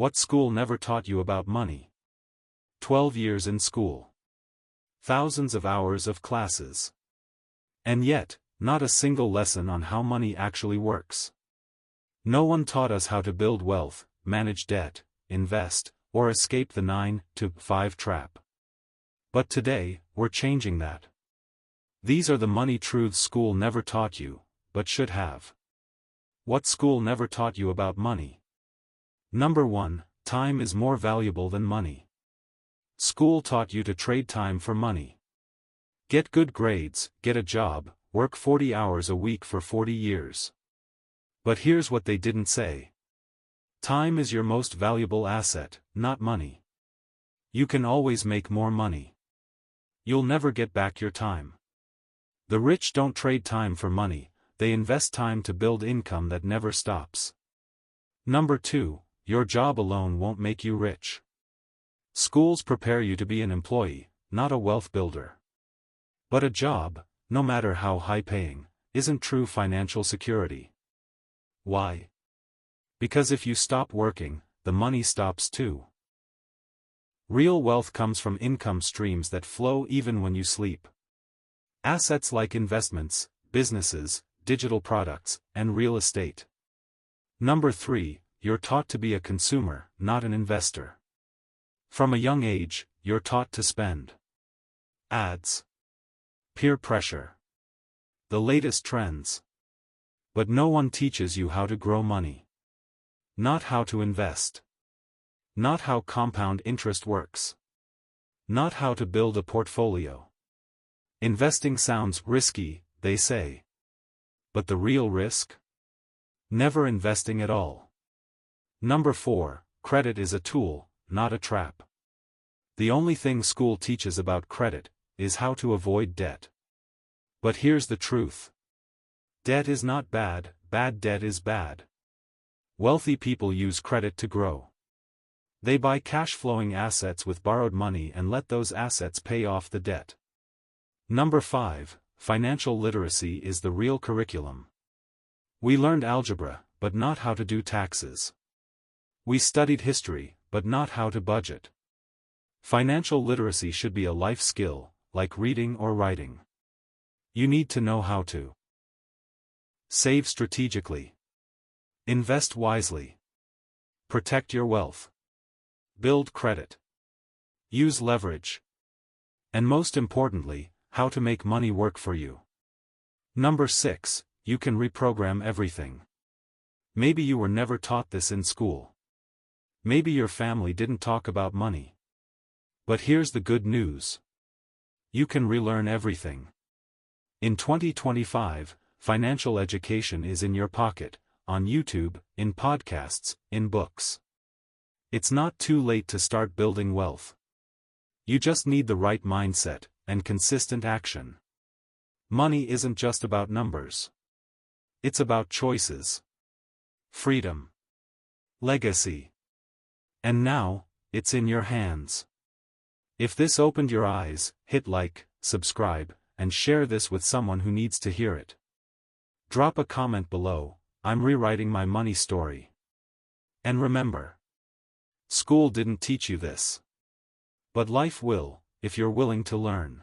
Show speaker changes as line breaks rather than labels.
What school never taught you about money? 12 years in school. Thousands of hours of classes. And yet, not a single lesson on how money actually works. No one taught us how to build wealth, manage debt, invest, or escape the 9-to-5 trap. But today, we're changing that. These are the money truths school never taught you, but should have. What school never taught you about money? Number 1, time is more valuable than money. School taught you to trade time for money. Get good grades, get a job, work 40 hours a week for 40 years. But here's what they didn't say. Time is your most valuable asset, not money. You can always make more money. You'll never get back your time. The rich don't trade time for money, they invest time to build income that never stops. Number 2, your job alone won't make you rich. Schools prepare you to be an employee, not a wealth builder. But a job, no matter how high-paying, isn't true financial security. Why? Because if you stop working, the money stops too. Real wealth comes from income streams that flow even when you sleep. Assets like investments, businesses, digital products, and real estate. Number 3, you're taught to be a consumer, not an investor. From a young age, you're taught to spend. Ads. Peer pressure. The latest trends. But no one teaches you how to grow money. Not how to invest. Not how compound interest works. Not how to build a portfolio. Investing sounds risky, they say. But the real risk? Never investing at all. Number 4, credit is a tool, not a trap. The only thing school teaches about credit is how to avoid debt. But here's the truth. Debt is not bad, bad debt is bad. Wealthy people use credit to grow. They buy cash-flowing assets with borrowed money and let those assets pay off the debt. Number 5, financial literacy is the real curriculum. We learned algebra, but not how to do taxes. We studied history, but not how to budget. Financial literacy should be a life skill, like reading or writing. You need to know how to save strategically, invest wisely, protect your wealth, build credit, use leverage, and most importantly, how to make money work for you. Number 6, you can reprogram everything. Maybe you were never taught this in school. Maybe your family didn't talk about money. But here's the good news. You can relearn everything. In 2025, financial education is in your pocket, on YouTube, in podcasts, in books. It's not too late to start building wealth. You just need the right mindset and consistent action. Money isn't just about numbers. It's about choices, freedom, legacy. And now, it's in your hands. If this opened your eyes, hit like, subscribe, and share this with someone who needs to hear it. Drop a comment below, I'm rewriting my money story. And remember, school didn't teach you this. But life will, if you're willing to learn.